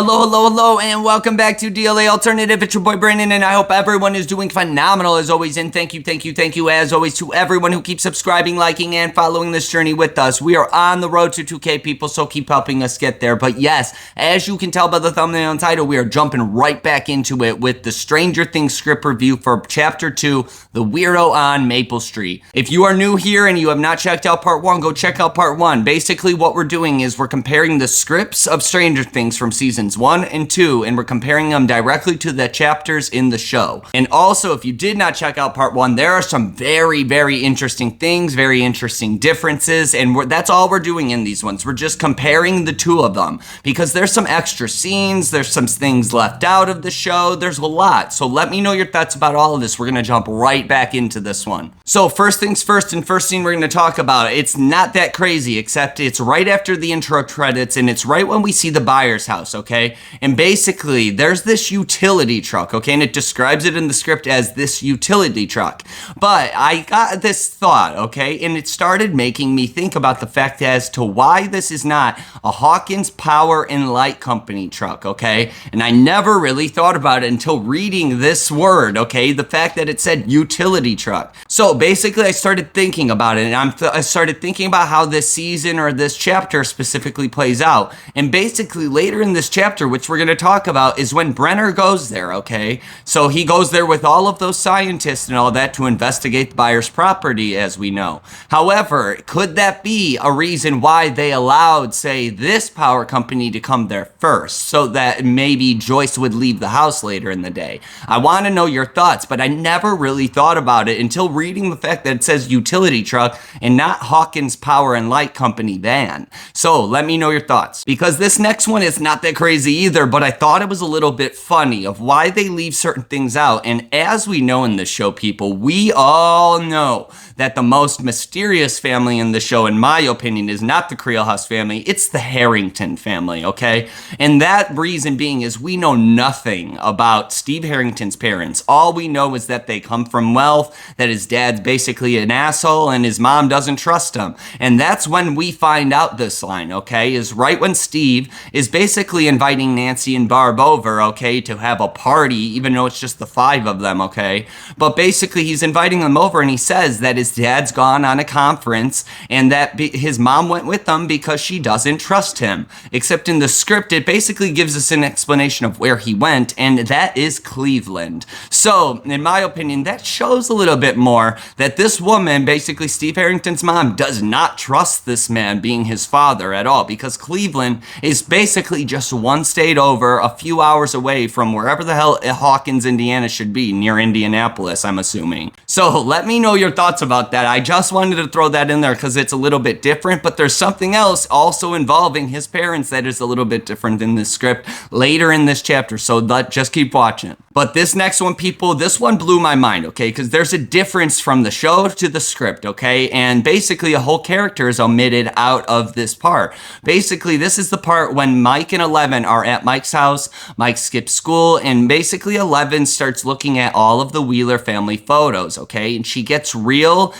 Hello, and welcome back to DLA Alternative. It's your boy Brandon, and I hope everyone is doing phenomenal as always. And thank you as always to everyone who keeps subscribing, liking, and following this journey with us. We are on the road to 2K, people, so keep helping us get there. But yes, as you can tell by the thumbnail and title, we are jumping right back into it with the Stranger Things script review for Chapter 2, The Weirdo on Maple Street. If you are new here and you have not checked out Part 1, go check out Part 1. Basically, what we're doing is we're comparing the scripts of Stranger Things from Seasons 1 and 2, and we're comparing them directly to the chapters in the show. And also, if you did not check out Part 1, there are some very interesting things, very interesting differences, and that's all we're doing in these ones. We're just comparing the two of them, because there's some extra scenes, there's some things left out of the show, there's a lot. So let me know your thoughts about all of this. We're gonna jump right back into this one. So first things first, and first scene we're gonna talk about, it's not that crazy, except it's right after the intro credits, and it's right when we see the Byers' house, okay? And basically, there's this utility truck, okay? And it describes it in the script as this utility truck. But I got this thought, okay? And it started making me think about the fact as to why this is not a Hawkins Power and Light Company truck, okay? And I never really thought about it until reading this word, okay? The fact that it said utility truck. So basically, I started thinking about it, and I started thinking about how this season or this chapter specifically plays out. And basically, later in this chapter, which we're going to talk about, is when Brenner goes there, okay? So he goes there with all of those scientists and all that to investigate the Byers' property, as we know. However, could that be a reason why they allowed, say, this power company to come there first, so that maybe Joyce would leave the house later in the day? I want to know your thoughts, but I never really thought about it until reading the fact that it says utility truck and not Hawkins Power and Light Company van. So let me know your thoughts, because this next one is not that crazy either, but I thought it was a little bit funny of why they leave certain things out. And as we know in this show, people, we all know that the most mysterious family in the show, in my opinion, is not the Creel House family, it's the Harrington family, okay? And that reason being is we know nothing about Steve Harrington's parents. All we know is that they come from wealth, that his dad's basically an asshole, and his mom doesn't trust him. And that's when we find out this line, okay? Is right when Steve is basically inviting Nancy and Barb over, okay, to have a party, even though it's just the 5 of them, okay? But basically, he's inviting them over, and he says that his dad's gone on a conference, and that his mom went with them because she doesn't trust him. Except in the script, it basically gives us an explanation of where he went, and that is Cleveland. So, in my opinion, that shows a little bit more that this woman, basically Steve Harrington's mom, does not trust this man being his father at all, because Cleveland is basically just one state over, a few hours away from wherever the hell Hawkins, Indiana should be, near Indianapolis, I'm assuming. So let me know your thoughts about that. I just wanted to throw that in there because it's a little bit different, but there's something else also involving his parents that is a little bit different in this script later in this chapter, so just keep watching. But this next one, people, this one blew my mind, okay, because there's a difference from the show to the script, okay, and basically a whole character is omitted out of this part. Basically, this is the part when Mike and Eleven are at Mike's house. Mike skips school, and basically Eleven starts looking at all of the Wheeler family photos, okay, and she gets real,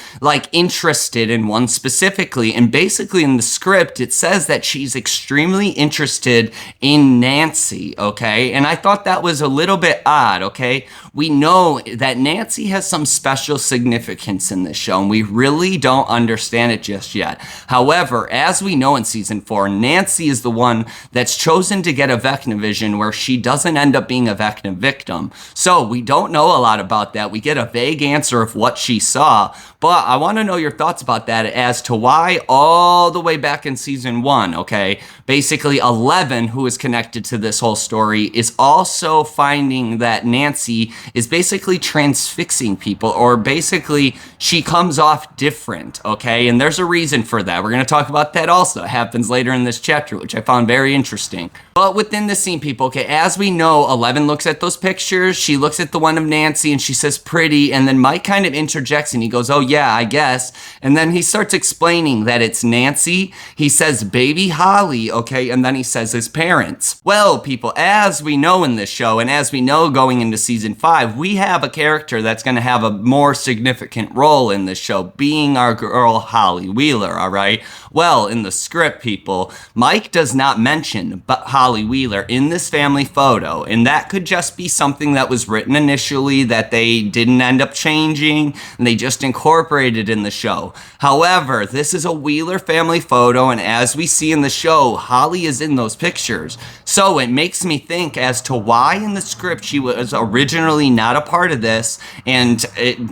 interested in one specifically, and basically in the script, it says that she's extremely interested in Nancy, okay, and I thought that was a little bit odd, okay? We know that Nancy has some special significance in this show, and we really don't understand it just yet. However, as we know in season 4, Nancy is the one that's chosen to get a Vecnavision where she doesn't end up being a Vecna victim. So we don't know a lot about that. We get a vague answer of what she saw, but I want to know your thoughts about that as to why all the way back in season 1, okay, basically Eleven, who is connected to this whole story, is also finding that Nancy is basically transfixing people, or basically she comes off different, okay? And there's a reason for that. We're going to talk about that also. It happens later in this chapter, which I found very interesting. But within the scene, people, okay, as we know, Eleven looks at those pictures, she looks at the one of Nancy, and she says pretty, and then Mike kind of interjects, and he goes, oh yeah, I guess. And then he starts explaining that it's Nancy. He says baby Holly, okay, and then he says his parents. Well, people, as we know in this show, and as we know going into season 5, we have a character that's going to have a more significant role in this show, being our girl Holly Wheeler, all right? Well, in the script, people, Mike does not mention Holly Wheeler in this family photo, and that could just be something that was written initially that they didn't end up changing, and they just incorporated in the show. However, this is a Wheeler family photo, and as we see in the show, Holly is in those pictures. So it makes me think as to why in the script she was originally not a part of this, and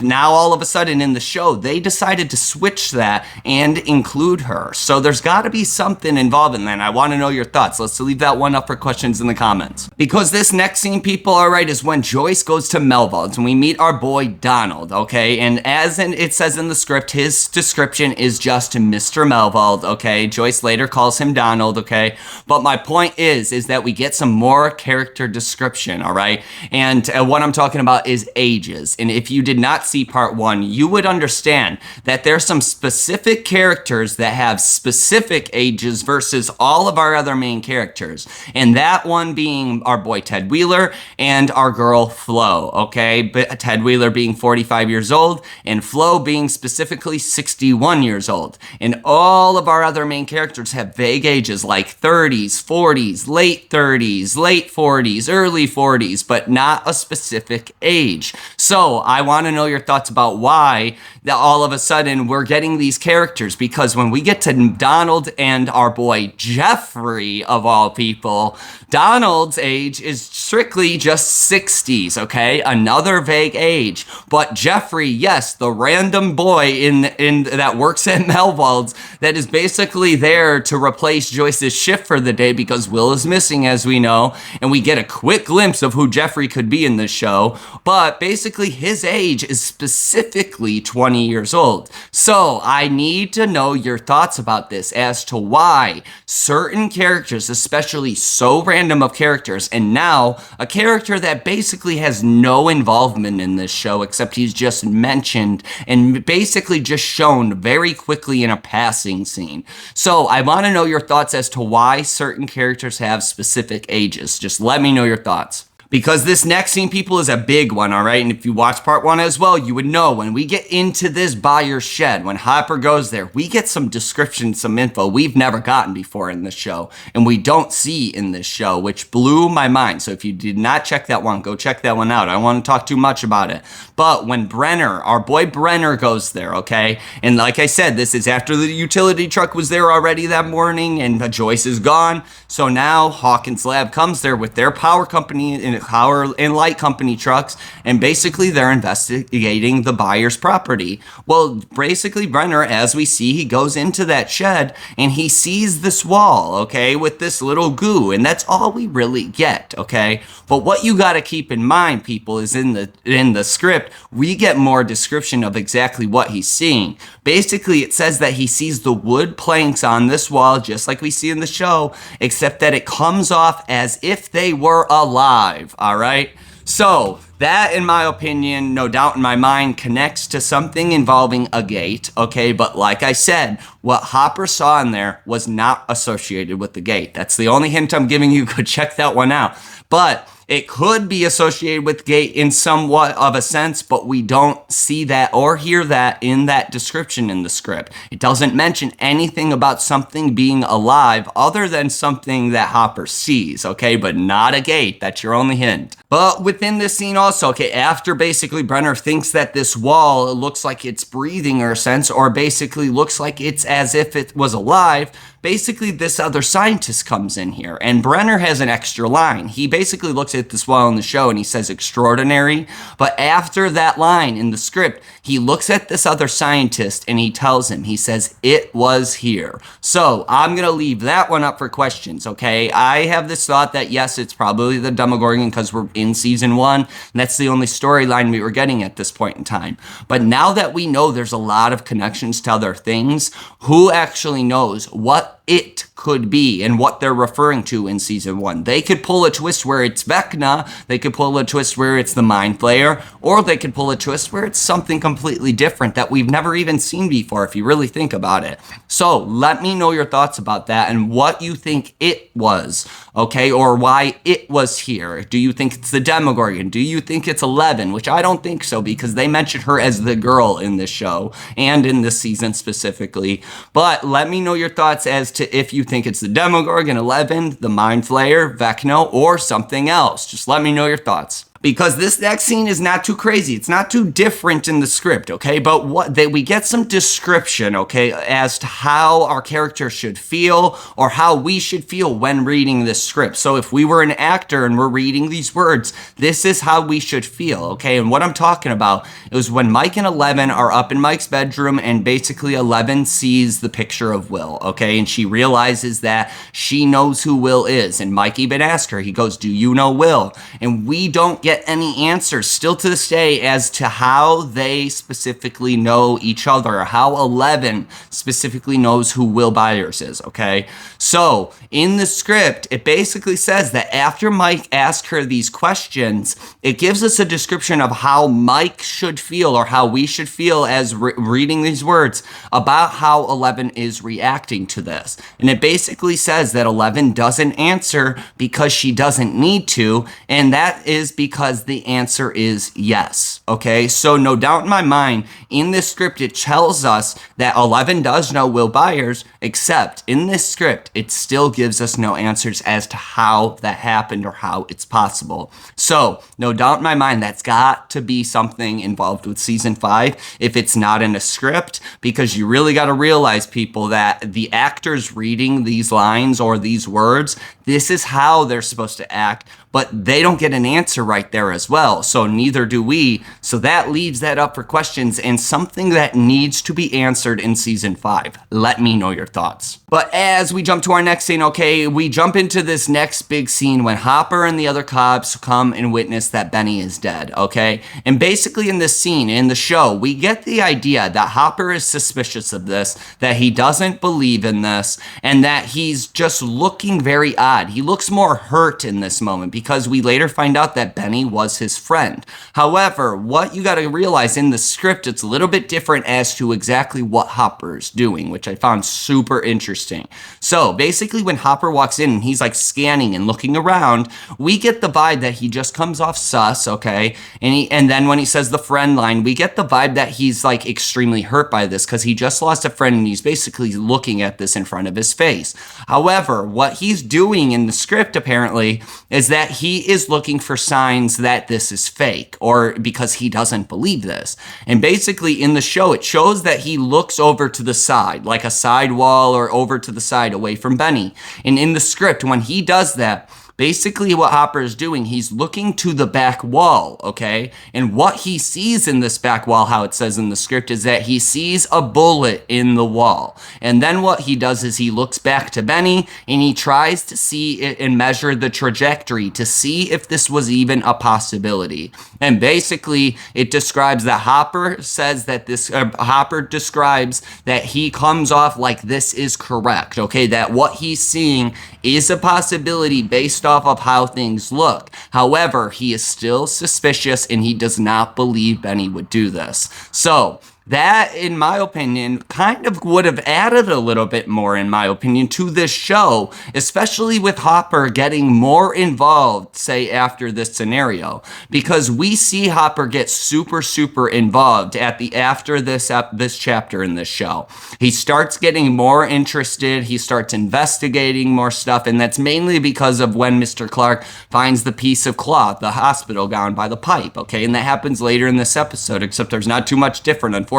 now all of a sudden in the show they decided to switch that and include her. So there's got to be something involved in that, and I want to know your thoughts. Let's leave that one up for questions in the comments. Because this next scene, people, alright, is when Joyce goes to Melvald's and we meet our boy Donald, okay? And as it says in the script, his description is just Mr. Melvald, okay? Joyce later calls him Donald, okay? But my point is that we get some more character description, alright? And what I'm talking about is ages. And if you did not see part 1, you would understand that there's some specific characters that have specific ages versus all of our other main characters. And that one being our boy Ted Wheeler and our girl Flo, okay? But Ted Wheeler being 45 years old and Flo being specifically 61 years old. And all of our other main characters have vague ages like 30s, 40s, late 30s, late 40s, early 40s, but not a specific age. So I want to know your thoughts about why that all of a sudden we're getting these characters, because when we get to Donald and our boy Jeffrey, of all people, Donald's age is strictly just 60s, okay? Another vague age. But Jeffrey, yes, the random boy in that works at Melvald's that is basically there to replace Joyce's shift for the day because Will is missing, as we know, and we get a quick glimpse of who Jeffrey could be in this show. But basically his age is specifically 20 years old. So I need to know your thoughts about this as to why certain characters, especially so random of characters, and now a character that basically has no involvement in this show except he's just mentioned and basically just shown very quickly in a passing scene. So I want to know your thoughts as to why certain characters have specific ages. Just let me know your thoughts. Because this next scene, people, is a big one, all right? And if you watch part 1 as well, you would know when we get into this buyer's shed, when Hopper goes there, we get some description, some info we've never gotten before in this show, and we don't see in this show, which blew my mind. So if you did not check that one, go check that one out. I don't want to talk too much about it. But when Brenner, our boy Brenner, goes there, okay? And like I said, this is after the utility truck was there already that morning, and Joyce is gone. So now Hawkins Lab comes there with their power company and power and light company trucks, and basically they're investigating the buyer's property. Well, basically Brenner, as we see, he goes into that shed and he sees this wall, okay, with this little goo, and that's all we really get, okay? But what you got to keep in mind, people, is in the script we get more description of exactly what he's seeing. Basically it says that he sees the wood planks on this wall just like we see in the show, except that it comes off as if they were alive. All right. So that, in my opinion, no doubt in my mind, connects to something involving a gate. Okay. But like I said, what Hopper saw in there was not associated with the gate. That's the only hint I'm giving you. Go check that one out. But it could be associated with gate in somewhat of a sense, but we don't see that or hear that in that description in the script. It doesn't mention anything about something being alive other than something that Hopper sees, okay? But not a gate. That's your only hint. But within this scene also, okay, after basically Brenner thinks that this wall looks like it's breathing or a sense, or basically looks like it's as if it was alive, basically this other scientist comes in here, and Brenner has an extra line. He basically looks at this wall in the show and he says extraordinary, but after that line in the script, he looks at this other scientist and he tells him, he says, it was here. So I'm gonna leave that one up for questions, okay? I have this thought that yes, it's probably the Demogorgon because we're in season 1, and that's the only storyline we were getting at this point in time. But now that we know there's a lot of connections to other things, who actually knows what it could be and what they're referring to in season 1. They could pull a twist where it's Vecna, they could pull a twist where it's the Mind Flayer, or they could pull a twist where it's something completely different that we've never even seen before, if you really think about it. So let me know your thoughts about that and what you think it was, okay, or why it was here. Do you think it's the Demogorgon? Do you think it's 11? Which I don't think so, because they mentioned her as the girl in this show and in this season specifically. But let me know your thoughts as to if you think it's the Demogorgon, 11, the Mind Flayer, Vecna, or something else. Just let me know your thoughts. Because this next scene is not too crazy. It's not too different in the script, okay? But we get some description, okay, as to how our character should feel or how we should feel when reading this script. So if we were an actor and we're reading these words, this is how we should feel, okay? And what I'm talking about is when Mike and 11 are up in Mike's bedroom and basically 11 sees the picture of Will, okay? And she realizes that she knows who Will is. And Mike even asks her, he goes, "Do you know Will?" And we don't get any answers still to this day as to how they specifically know each other, or how 11 specifically knows who Will Byers is, okay? So in the script, it basically says that after Mike asked her these questions, it gives us a description of how Mike should feel, or how we should feel as reading these words about how 11 is reacting to this. And it basically says that 11 doesn't answer because she doesn't need to, and that is because the answer is yes, okay? So no doubt in my mind, in this script, it tells us that 11 does know Will Byers, except in this script, it still gives us no answers as to how that happened or how it's possible. So no doubt in my mind, that's got to be something involved with season 5 if it's not in a script, because you really got to realize, people, that the actors reading these lines or these words, this is how they're supposed to act, but they don't get an answer right there as well. So neither do we. So that leaves that up for questions and something that needs to be answered in season 5. Let me know your thoughts. But as we jump to our next scene, okay, we jump into this next big scene when Hopper and the other cops come and witness that Benny is dead, okay? And basically in this scene, in the show, we get the idea that Hopper is suspicious of this, that he doesn't believe in this, and that he's just looking very odd. He looks more hurt in this moment because we later find out that Benny was his friend. However, what you got to realize in the script, it's a little bit different as to exactly what Hopper is doing, which I found super interesting. So basically when Hopper walks in and he's like scanning and looking around, we get the vibe that he just comes off sus, okay? And then when he says the friend line, we get the vibe that he's like extremely hurt by this because he just lost a friend and he's basically looking at this in front of his face. However, what he's doing in the script apparently is that he is looking for signs that this is fake, or because he doesn't believe this. And basically in the show, it shows that he looks over to the side, like a side wall, or over to the side away from Benny. And in the script, when he does that, basically what Hopper is doing, he's looking to the back wall, okay? And what he sees in this back wall, how it says in the script, is that he sees a bullet in the wall. And then what he does is he looks back to Benny and he tries to see it and measure the trajectory to see if this was even a possibility. And basically it describes that Hopper says that Hopper describes that he comes off like this is correct, okay? That what he's seeing is a possibility based off of how things look. However, he is still suspicious and he does not believe Benny would do this. So that, in my opinion, kind of would have added a little bit more, in my opinion, to this show, especially with Hopper getting more involved, say, after this scenario. Because we see Hopper get super, super involved after this chapter in this show. He starts getting more interested, he starts investigating more stuff, and that's mainly because of when Mr. Clark finds the piece of cloth, the hospital gown by the pipe, okay? And that happens later in this episode, except there's not too much different, unfortunately.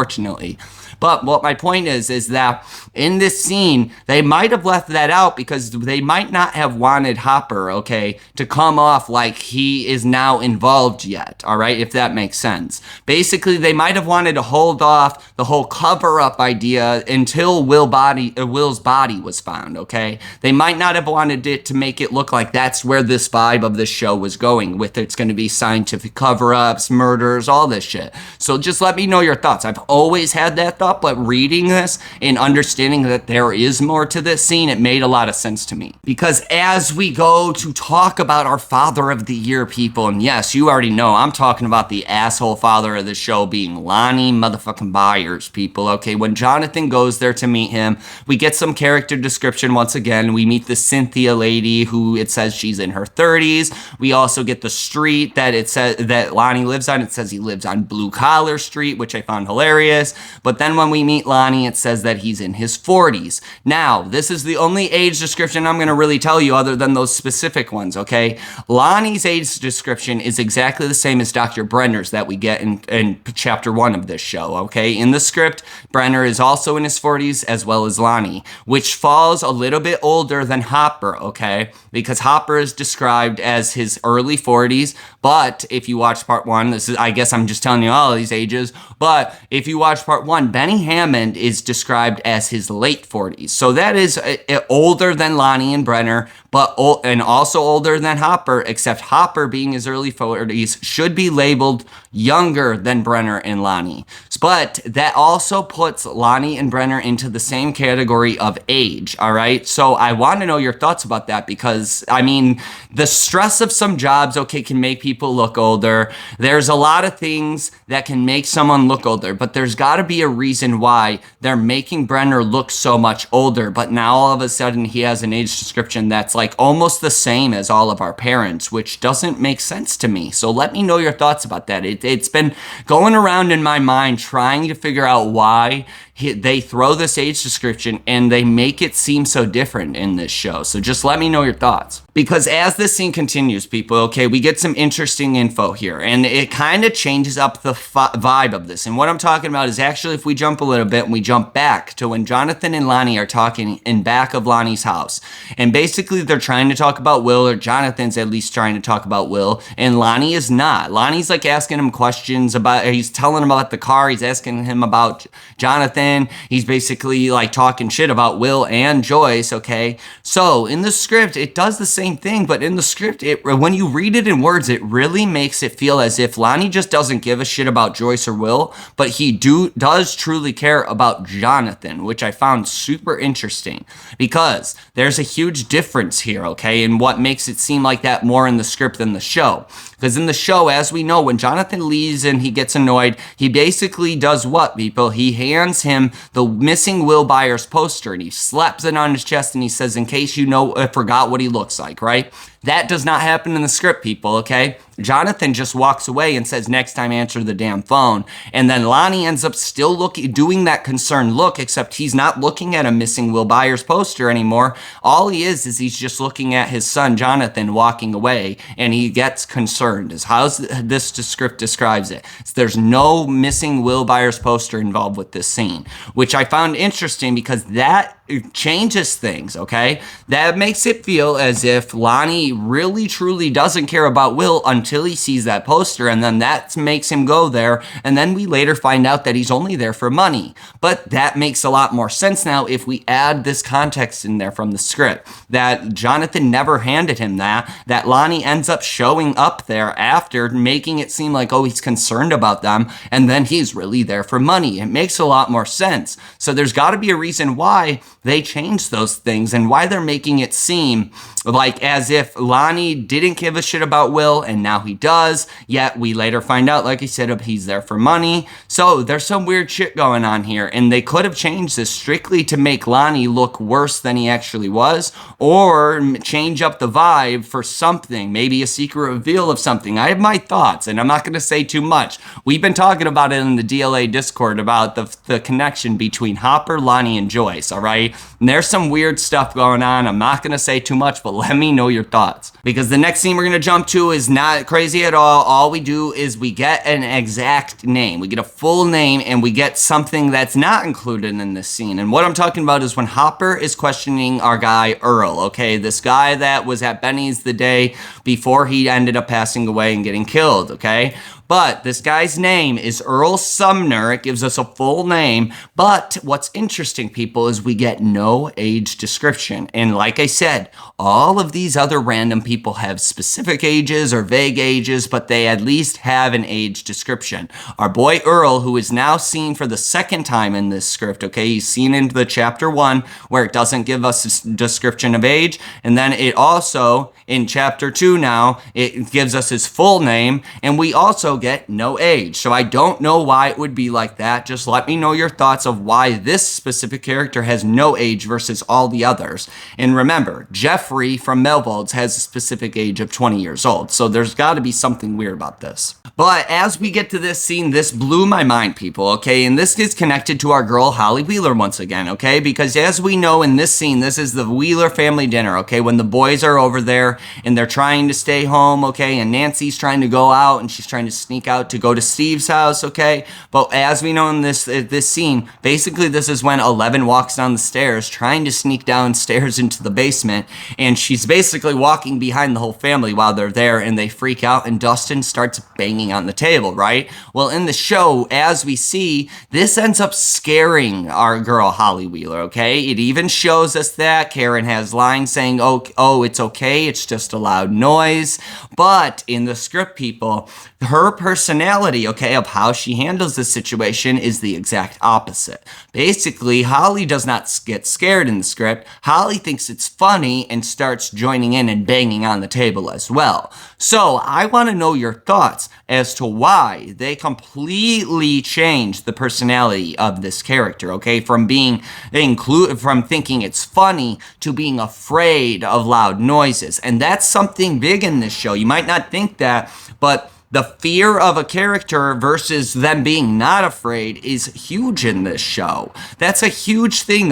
But what my point is that in this scene, they might have left that out because they might not have wanted Hopper, okay, to come off like he is now involved yet, all right, if that makes sense. Basically, they might have wanted to hold off the whole cover-up idea until Will's body was found, okay? They might not have wanted it to make it look like that's where this vibe of this show was going, with it's going to be scientific cover-ups, murders, all this shit. So just let me know your thoughts. I've always had that thought, but reading this and understanding that there is more to this scene, it made a lot of sense to me. Because as we go to talk about our father of the year, people, and yes, you already know, I'm talking about the asshole father of the show being Lonnie motherfucking Byers, people, okay? When Jonathan goes there to meet him, we get some character description once again. We meet the Cynthia lady who it says she's in her 30s. We also get the street that it says that Lonnie lives on. It says he lives on Blue Collar Street, which I found hilarious. But then when we meet Lonnie, it says that he's in his 40s. Now, this is the only age description I'm going to really tell you other than those specific ones, okay? Lonnie's age description is exactly the same as Dr. Brenner's that we get in chapter 1 of this show, okay? In the script, Brenner is also in his 40s as well as Lonnie, which falls a little bit older than Hopper, okay? Because Hopper is described as his early 40s, but if you watch part 1, this is, I guess I'm just telling you all these ages, but if you watch part 1, Benny Hammond is described as his late 40s. So that is older than Lonnie and Brenner, and also older than Hopper, except Hopper being his early 40s should be labeled younger than Brenner and Lonnie. But that also puts Lonnie and Brenner into the same category of age, all right? So I want to know your thoughts about that because, I mean, the stress of some jobs, okay, can make people look older. There's a lot of things that can make someone look older, but there's got to be a reason why they're making Brenner look so much older, but now all of a sudden he has an age description that's like almost the same as all of our parents, which doesn't make sense to me. So let me know your thoughts about that. It's been going around in my mind trying to figure out why they throw this age description and they make it seem so different in this show. So just let me know your thoughts. Because as this scene continues, people, okay, we get some interesting info here. And it kind of changes up the vibe of this. And what I'm talking about is actually if we jump a little bit and we jump back to when Jonathan and Lonnie are talking in back of Lonnie's house. And basically they're trying to talk about Will, or Jonathan's at least trying to talk about Will. And Lonnie is not. Lonnie's like asking him questions about, he's telling him about the car. He's asking him about Jonathan. He's basically like talking shit about Will and Joyce, okay? So in the script, it does the same thing, but in the script, when you read it in words, it really makes it feel as if Lonnie just doesn't give a shit about Joyce or Will, but he does truly care about Jonathan, which I found super interesting because there's a huge difference here, okay? And what makes it seem like that more in the script than the show. Because in the show, as we know, when Jonathan leaves and he gets annoyed, he basically does what, people? He hands him the missing Will Byers poster and he slaps it on his chest and he says, in case you forgot what he looks like, right? That does not happen in the script, people, okay? Jonathan just walks away and says, next time answer the damn phone. And then Lonnie ends up still doing that concerned look, except he's not looking at a missing Will Byers poster anymore. All he is he's just looking at his son, Jonathan, walking away, and he gets concerned, is how this script describes it. So there's no missing Will Byers poster involved with this scene, which I found interesting because that changes things, okay? That makes it feel as if Lonnie really truly doesn't care about Will until he sees that poster, and then that makes him go there, and then we later find out that he's only there for money. But that makes a lot more sense now if we add this context in there from the script, that Jonathan never handed him that Lonnie ends up showing up there after, making it seem like, oh, he's concerned about them, and then he's really there for money. It makes a lot more sense. So there's got to be a reason why they changed those things and why they're making it seem like as if Lonnie didn't give a shit about Will and now he does, yet we later find out, like I said, he's there for money. So there's some weird shit going on here, and they could have changed this strictly to make Lonnie look worse than he actually was, or change up the vibe for something, maybe a secret reveal of something. I have my thoughts, and I'm not going to say too much. We've been talking about it in the DLA Discord about the connection between Hopper, Lonnie, and Joyce, all right? And there's some weird stuff going on. I'm not going to say too much, but let me know your thoughts. Because the next scene we're going to jump to is not crazy at all. All we do is we get an exact name. We get a full name, and we get something that's not included in this scene. And what I'm talking about is when Hopper is questioning our guy, Earl, okay? This guy that was at Benny's the day before he ended up passing away and getting killed, okay? But this guy's name is Earl Sumner. It gives us a full name. But what's interesting, people, is we get no no age description. And like I said, all of these other random people have specific ages or vague ages, but they at least have an age description. Our boy Earl, who is now seen for the second time in this script, okay, he's seen in the chapter 1 where it doesn't give us a description of age, and then it also, in chapter 2 now, it gives us his full name, and we also get no age. So I don't know why it would be like that. Just let me know your thoughts of why this specific character has no age versus all the others. And remember, Jeffrey from Melvold's has a specific age of 20 years old, so there's got to be something weird about this. But as we get to this scene, this blew my mind, people, okay? And this is connected to our girl Holly Wheeler once again, okay? Because as we know in this scene, this is the Wheeler family dinner, okay? When the boys are over there and they're trying to stay home, okay? And Nancy's trying to go out and she's trying to sneak out to go to Steve's house, okay? But as we know in this scene, basically this is when 11 walks down the stairs trying to sneak downstairs into the basement, and she's basically walking behind the whole family while they're there, and they freak out and Dustin starts banging on the table, right? Well, in the show, as we see, this ends up scaring our girl Holly Wheeler, okay? It even shows us that Karen has lines saying, oh, it's okay, it's just a loud noise. But in the script, people, her personality, okay, of how she handles this situation is the exact opposite. Basically, Holly does not get scared in the script. Holly thinks it's funny and starts joining in and banging on the table as well. So I want to know your thoughts as to why they completely changed the personality of this character, okay? From thinking it's funny to being afraid of loud noises. And that's something big in this show. You might not think that, but the fear of a character versus them being not afraid is huge in this show. That's a huge thing,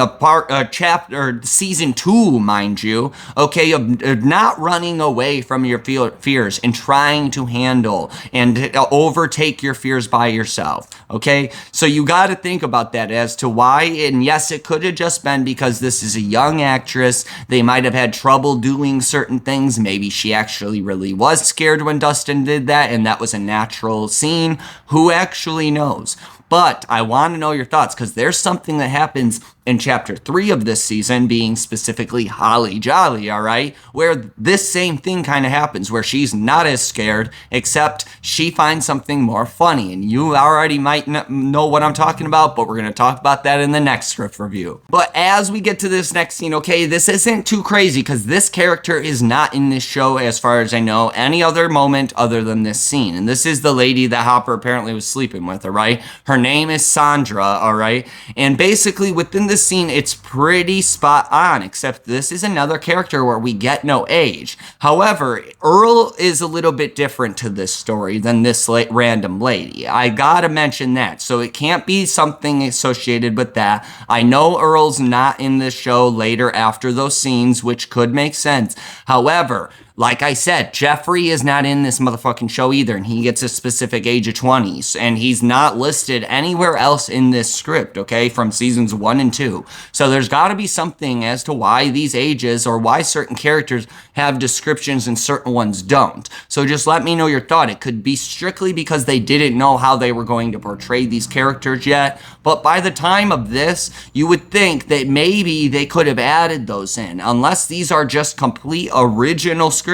season 2, mind you, okay, of not running away from your fears and trying to handle and overtake your fears by yourself, okay? So you got to think about that as to why, and yes, it could have just been because this is a young actress. They might have had trouble doing certain things. Maybe she actually really was scared when Dustin did that, and that was a natural scene. Who actually knows? But I want to know your thoughts, because there's something that happens in chapter 3 of this season, being specifically Holly Jolly, all right, where this same thing kind of happens, where she's not as scared, except she finds something more funny. And you already might know what I'm talking about, but we're going to talk about that in the next script review. But as we get to this next scene, okay, this isn't too crazy, because this character is not in this show, as far as I know, any other moment other than this scene. And this is the lady that Hopper apparently was sleeping with, all right? Her name is Sandra, all right? And basically within this scene, it's pretty spot on, except this is another character where we get no age. However, Earl is a little bit different to this story than this random lady. I gotta mention that. So it can't be something associated with that. I know Earl's not in this show later after those scenes, which could make sense. However, like I said, Jeffrey is not in this motherfucking show either, and he gets a specific age of 20, and he's not listed anywhere else in this script, okay, from seasons 1 and 2. So there's got to be something as to why these ages, or why certain characters have descriptions and certain ones don't. So just let me know your thought. It could be strictly because they didn't know how they were going to portray these characters yet, but by the time of this, you would think that maybe they could have added those in, unless these are just complete original scripts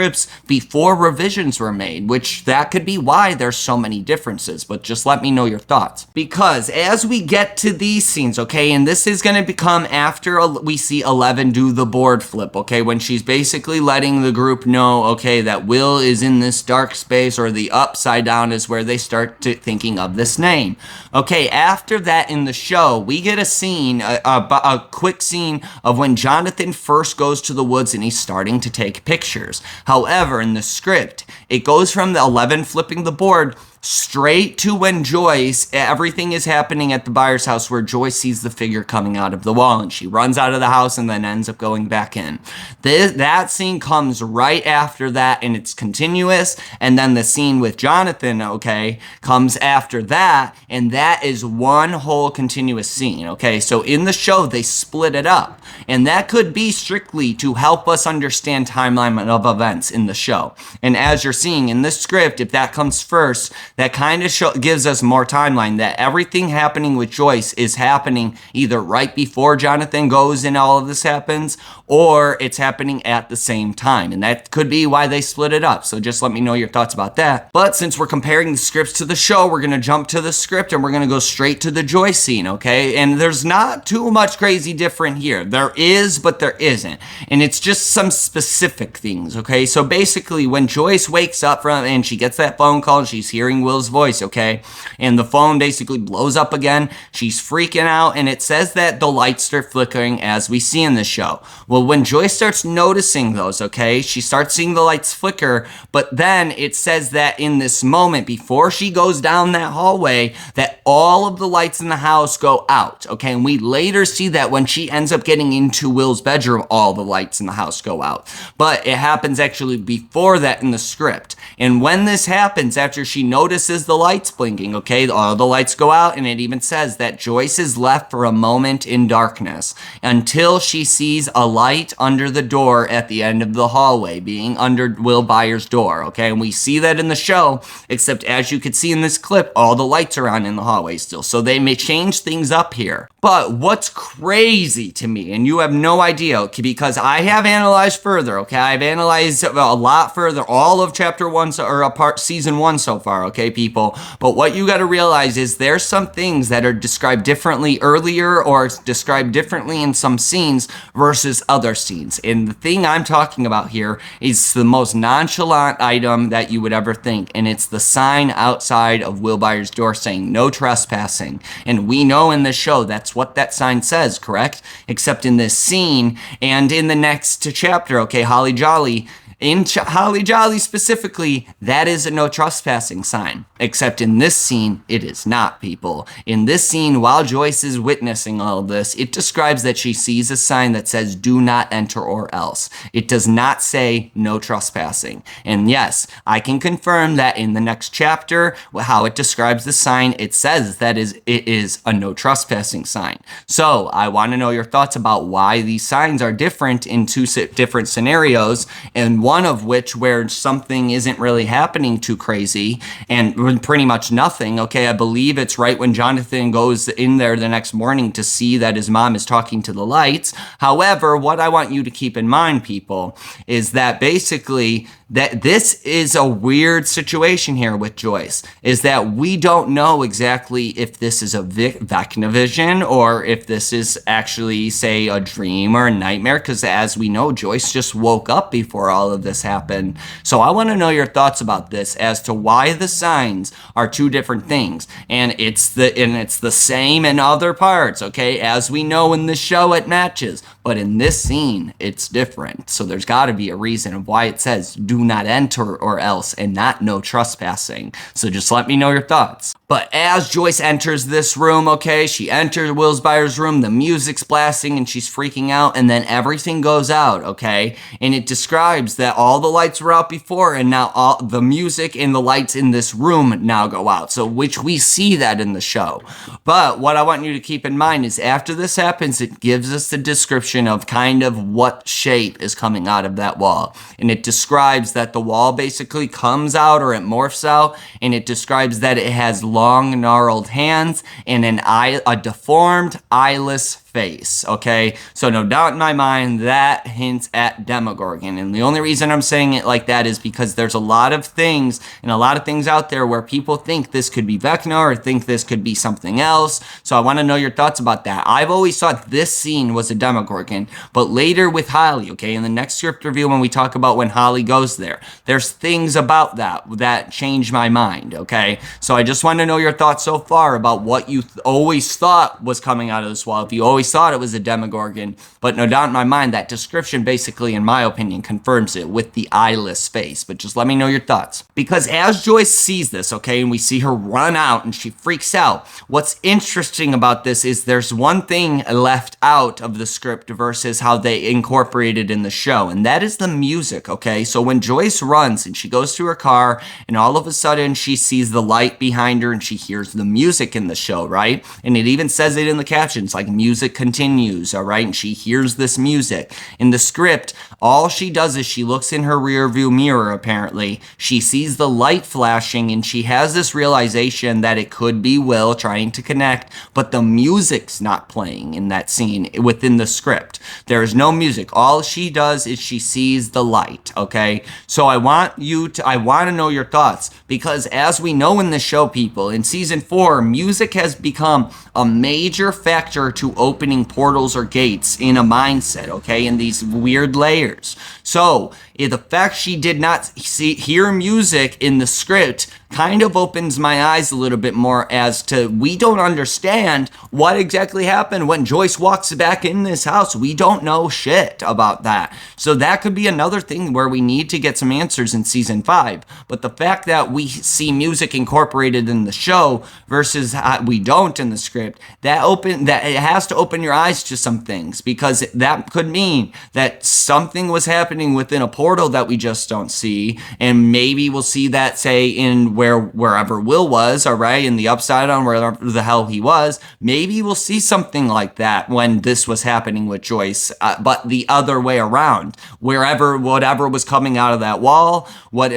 before revisions were made, which that could be why there's so many differences. But just let me know your thoughts, because as we get to these scenes, okay, and this is going to become after we see 11 do the board flip, okay, when she's basically letting the group know, okay, that Will is in this dark space, or the upside down is where they start thinking of this name. Okay, after that in the show, we get a scene, a quick scene of when Jonathan first goes to the woods and he's starting to take pictures. However, in the script, it goes from the 11 flipping the board straight to when Joyce, everything is happening at the Byers' house, where Joyce sees the figure coming out of the wall, and she runs out of the house and then ends up going back in. That scene comes right after that, and it's continuous, and then the scene with Jonathan, okay, comes after that, and that is one whole continuous scene, okay? So in the show, they split it up, and that could be strictly to help us understand timeline of events in the show. And as you're seeing in this script, if that comes first, that kind of gives us more timeline, that everything happening with Joyce is happening either right before Jonathan goes and all of this happens, or it's happening at the same time. And that could be why they split it up. So just let me know your thoughts about that. But since we're comparing the scripts to the show, we're going to jump to the script and we're going to go straight to the Joyce scene, okay? And there's not too much crazy different here. There is, but there isn't. And it's just some specific things, okay? So basically, when Joyce wakes up from and she gets that phone call and she's hearing Will's voice, okay? And the phone basically blows up again. She's freaking out, and it says that the lights start flickering as we see in the show. Well, when Joyce starts noticing those, okay, she starts seeing the lights flicker, but then it says that in this moment, before she goes down that hallway, that all of the lights in the house go out, okay? And we later see that when she ends up getting into Will's bedroom, all the lights in the house go out. But it happens actually before that in the script. And when this happens, after she notices the lights blinking, okay, all the lights go out, and it even says that Joyce is left for a moment in darkness until she sees a light under the door at the end of the hallway, being under Will Byers' door, okay? And we see that in the show, except as you can see in this clip, all the lights are on in the hallway still. So they may change things up here. But what's crazy to me, and you have no idea, because I have analyzed further, okay? I've analyzed a lot further, all of chapter 1, or season 1 so far, okay, people? But what you got to realize is there's some things that are described differently earlier or described differently in some scenes versus other scenes. And the thing I'm talking about here is the most nonchalant item that you would ever think, and it's the sign outside of Will Byers' door saying no trespassing. And we know in this show that's what that sign says, correct? Except in this scene and in the next chapter, okay, Holly Jolly, in Holly Jolly specifically, that is a no trespassing sign. Except in this scene, it is not, people. In this scene, while Joyce is witnessing all of this, it describes that she sees a sign that says do not enter or else. It does not say no trespassing. And yes, I can confirm that in the next chapter, how it describes the sign, it says that it is a no trespassing sign. So I want to know your thoughts about why these signs are different in two different scenarios, and one of which where something isn't really happening too crazy and pretty much nothing. Okay, I believe it's right when Jonathan goes in there the next morning to see that his mom is talking to the lights. However, what I want you to keep in mind, people, is that basically that this is a weird situation here with Joyce, is that we don't know exactly if this is a Vecnavision or if this is actually, say, a dream or a nightmare, because as we know, Joyce just woke up before all of this happened. So I want to know your thoughts about this as to why the signs are two different things, and it's the same in other parts, okay? As we know in the show, it matches, but in this scene, it's different. So there's got to be a reason of why it says do not enter or else and not no trespassing. So just let me know your thoughts. But as Joyce enters this room, okay, she enters Will Byers' room, the music's blasting and she's freaking out, and then everything goes out, okay? And it describes that all the lights were out before, and now all the music and the lights in this room now go out. So which we see that in the show. But what I want you to keep in mind is after this happens, it gives us the description of kind of what shape is coming out of that wall. And it describes that the wall basically comes out or it morphs out, and it describes that it has long gnarled hands and a deformed eyeless face, okay? So no doubt in my mind that hints at Demogorgon, and the only reason I'm saying it like that is because there's a lot of things out there where people think this could be Vecna or think this could be something else. So I want to know your thoughts about that. I've always thought this scene was a Demogorgon, but later with Holly, okay, in the next script review when we talk about when Holly goes there, there's things about that change my mind, okay? So I just want to know your thoughts so far about what you always thought was coming out of this wall. If you always thought it was a Demogorgon, but no doubt in my mind that description basically, in my opinion, confirms it with the eyeless face. But just let me know your thoughts. Because as Joyce sees this, okay, and we see her run out and she freaks out, what's interesting about this is there's one thing left out of the script versus how they incorporated in the show, and that is the music, okay? So when Joyce runs and she goes to her car and all of a sudden she sees the light behind her and she hears the music in the show, right? And it even says it in the captions, like music music continues, all right? And she hears this music. In the script, all she does is she looks in her rear view mirror, apparently. She sees the light flashing, and she has this realization that it could be Will trying to connect, but the music's not playing in that scene within the script. There is no music. All she does is she sees the light, okay? So I want to know your thoughts, because as we know in the show, people, in season 4, music has become a major factor to opening portals or gates in a mindset, okay, in these weird layers. So the fact she did not hear music in the script kind of opens my eyes a little bit more as to we don't understand what exactly happened when Joyce walks back in this house. We don't know shit about that. So that could be another thing where we need to get some answers in season 5. But the fact that we see music incorporated in the show versus we don't in the script, that it has to open your eyes to some things, because that could mean that something was happening within a portal that we just don't see, and maybe we'll see that, say, in wherever Will was, all right, in the Upside Down, wherever the hell he was. Maybe we'll see something like that when this was happening with Joyce, but the other way around, whatever was coming out of that wall, what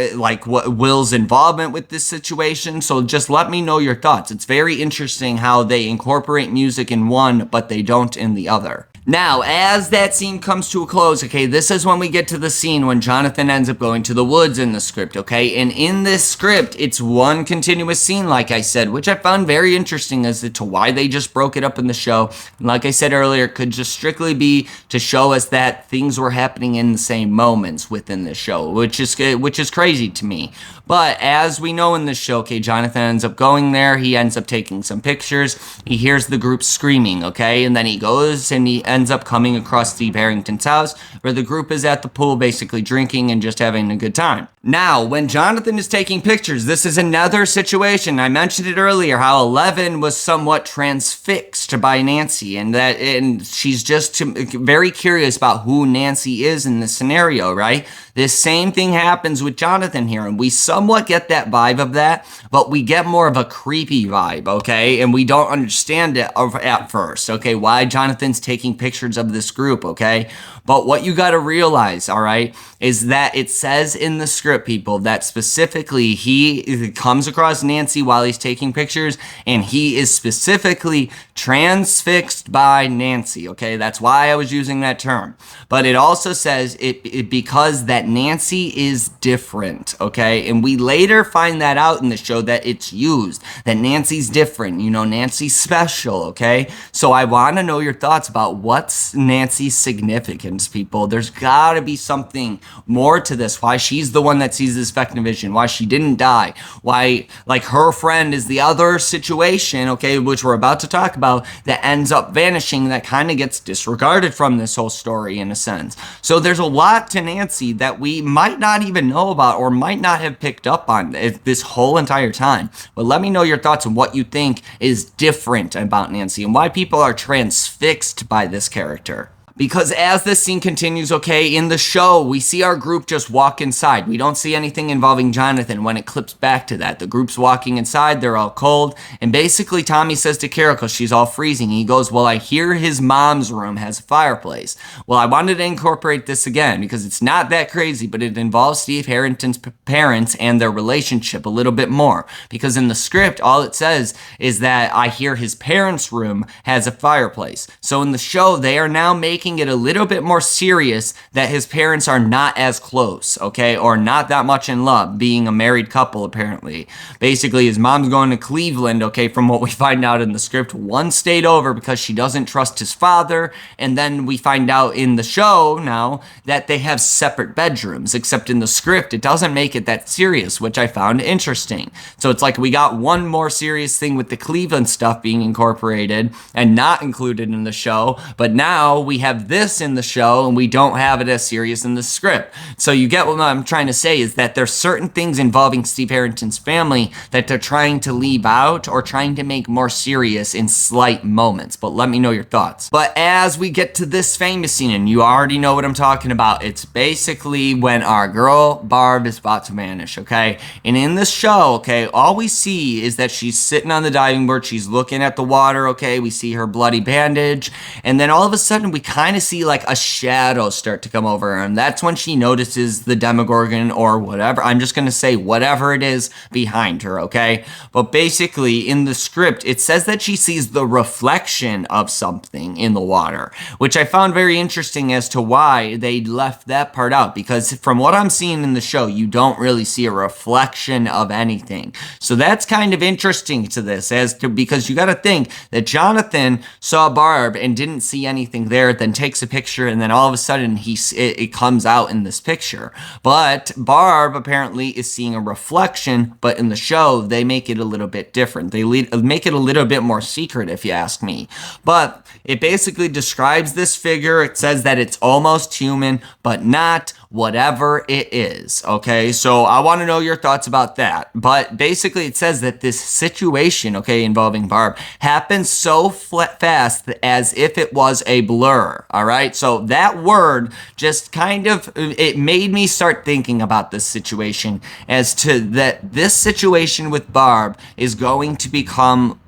Will's involvement with this situation. So just let me know your thoughts. It's very interesting how they incorporate music in one, but they don't in the other. Now, as that scene comes to a close, okay, this is when we get to the scene when Jonathan ends up going to the woods in the script, okay? And in this script, it's one continuous scene, like I said, which I found very interesting as to why they just broke it up in the show. And like I said earlier, it could just strictly be to show us that things were happening in the same moments within the show, which is crazy to me. But as we know in this show, okay, Jonathan ends up going there. He ends up taking some pictures. He hears the group screaming, okay? And then he goes and he ends up coming across Steve Harrington's house, where the group is at the pool basically drinking and just having a good time. Now, when Jonathan is taking pictures, this is another situation. I mentioned it earlier, how Eleven was somewhat transfixed by Nancy, and she's just very curious about who Nancy is in this scenario, right? This same thing happens with Jonathan here, and we somewhat get that vibe of that, but we get more of a creepy vibe, okay? And we don't understand it at first, okay? Why Jonathan's taking pictures of this group, okay? But what you gotta realize, all right, is that it says in the script, people, that specifically he comes across Nancy while he's taking pictures, and he is specifically transfixed by Nancy, okay? That's why I was using that term. But it also says it because that Nancy is different, okay? And we later find that out in the show, that it's used, that Nancy's different, you know, Nancy's special, okay? So I want to know your thoughts about what's Nancy's significance, people. There's got to be something more to this, why she's the one that sees this Vecnavision, why she didn't die, why, like, her friend is the other situation, okay, which we're about to talk about, that ends up vanishing, that kind of gets disregarded from this whole story in a sense. So there's a lot to Nancy that we might not even know about or might not have picked up on this whole entire time. But let me know your thoughts on what you think is different about Nancy and why people are transfixed by this character. Because as this scene continues, okay, in the show, we see our group just walk inside. We don't see anything involving Jonathan when it clips back to that. The group's walking inside, they're all cold, and basically Tommy says to Carol, because she's all freezing, he goes, well, I hear his mom's room has a fireplace. Well, I wanted to incorporate this again, because it's not that crazy, but it involves Steve Harrington's parents and their relationship a little bit more. Because in the script, all it says is that I hear his parents' room has a fireplace. So in the show, they are now making it a little bit more serious that his parents are not as close, okay, or not that much in love, being a married couple apparently. Basically, his mom's going to Cleveland, okay, from what we find out in the script, one state over, because she doesn't trust his father, and then we find out in the show now that they have separate bedrooms, except in the script, it doesn't make it that serious, which I found interesting. So it's like we got one more serious thing with the Cleveland stuff being incorporated and not included in the show, but now we have have this in the show and we don't have it as serious in the script. So you get what I'm trying to say is that there's certain things involving Steve Harrington's family that they're trying to leave out or trying to make more serious in slight moments. But let me know your thoughts. But as we get to this famous scene, and you already know what I'm talking about, it's basically when our girl Barb is about to vanish, okay? And in this show, okay, all we see is that she's sitting on the diving board, she's looking at the water, okay? We see her bloody bandage, and then all of a sudden we kind of see like a shadow start to come over her, and that's when she notices the Demogorgon or whatever. I'm just gonna say whatever it is behind her, okay? But basically in the script, it says that she sees the reflection of something in the water, which I found very interesting as to why they left that part out, because from what I'm seeing in the show, you don't really see a reflection of anything. So that's kind of interesting to this because you got to think that Jonathan saw Barb and didn't see anything there, then takes a picture, and then all of a sudden it comes out in this picture. But Barb apparently is seeing a reflection, but in the show they make it a little bit different. They make it a little bit more secret, if you ask me. But it basically describes this figure. It says that it's almost human, but not whatever it is, okay? So I want to know your thoughts about that. But basically it says that this situation, okay, involving Barb happens so fast as if it was a blur, all right? So that word just kind of, it made me start thinking about this situation as to that this situation with Barb is going to become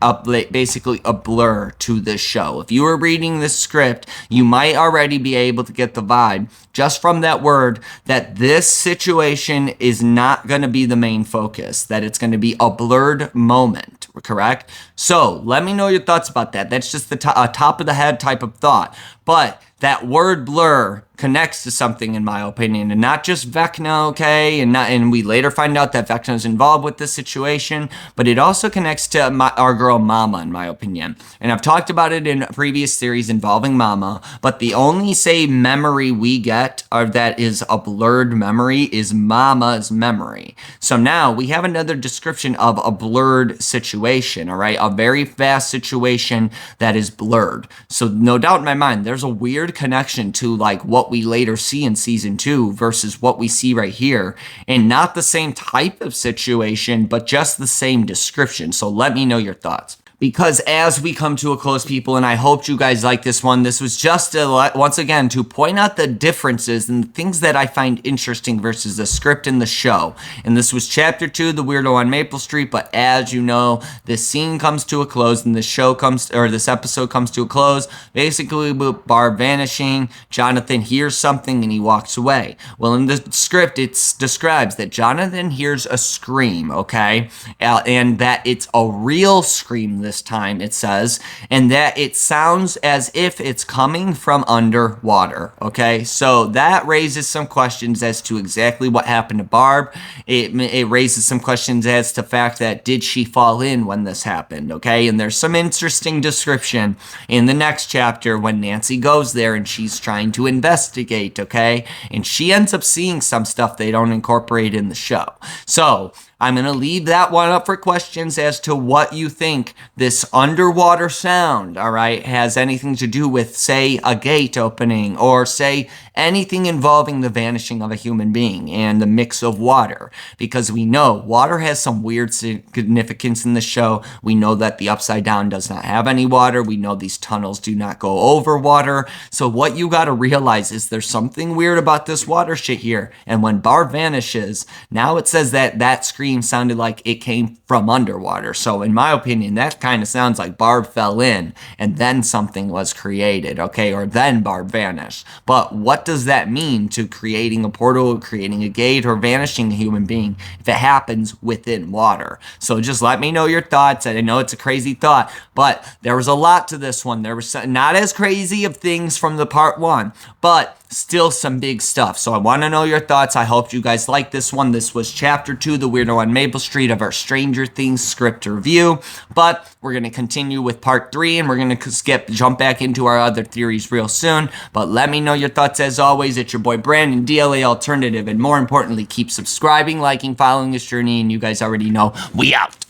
basically a blur to this show. If you were reading this script, you might already be able to get the vibe just from that word that this situation is not going to be the main focus, that it's going to be a blurred moment, correct? So let me know your thoughts about that. That's just the top of the head type of thought. But that word blur connects to something, in my opinion, and not just Vecna, okay? And we later find out that Vecna is involved with this situation, but it also connects to our girl Mama, in my opinion. And I've talked about it in a previous series involving Mama, but the only, memory we get that is a blurred memory is Mama's memory. So now we have another description of a blurred situation, all right? A very fast situation that is blurred. So no doubt in my mind, there's a weird connection to like what we later see in season 2 versus what we see right here, and not the same type of situation, but just the same description. So let me know your thoughts. Because as we come to a close, people, and I hope you guys like this one, this was just once again to point out the differences and the things that I find interesting versus the script in the show. And this was chapter 2, The Weirdo on Maple Street. But as you know, this scene comes to a close and this episode comes to a close. Basically, with Barb vanishing, Jonathan hears something and he walks away. Well, in the script, it describes that Jonathan hears a scream, okay? And that it's a real scream this time, it says, and that it sounds as if it's coming from underwater, okay? So that raises some questions as to exactly what happened to Barb. It raises some questions as to the fact that did she fall in when this happened, okay? And there's some interesting description in the next chapter when Nancy goes there and she's trying to investigate, okay? And she ends up seeing some stuff they don't incorporate in the show. So I'm going to leave that one up for questions as to what you think this underwater sound, all right, has anything to do with, say, a gate opening or, say, anything involving the vanishing of a human being and the mix of water. Because we know water has some weird significance in the show. We know that the Upside Down does not have any water. We know these tunnels do not go over water. So what you got to realize is there's something weird about this water shit here. And when Barb vanishes, now it says that that scream sounded like it came from underwater. So in my opinion, that kind of sounds like Barb fell in and then something was created, okay? Or then Barb vanished. But what does that mean to creating a portal, creating a gate, or vanishing a human being if it happens within water? So just let me know your thoughts. I know it's a crazy thought, but there was a lot to this one. There was not as crazy of things from the part 1, but still some big stuff. So I want to know your thoughts. I hope you guys like this one. This was chapter 2, The Weirdo on Maple Street, of our Stranger Things script review. But we're going to continue with part 3, and we're going to jump back into our other theories real soon. But let me know your thoughts as always. It's your boy Brandon, DLA Alternative, and more importantly, keep subscribing, liking, following this journey, and you guys already know, we out.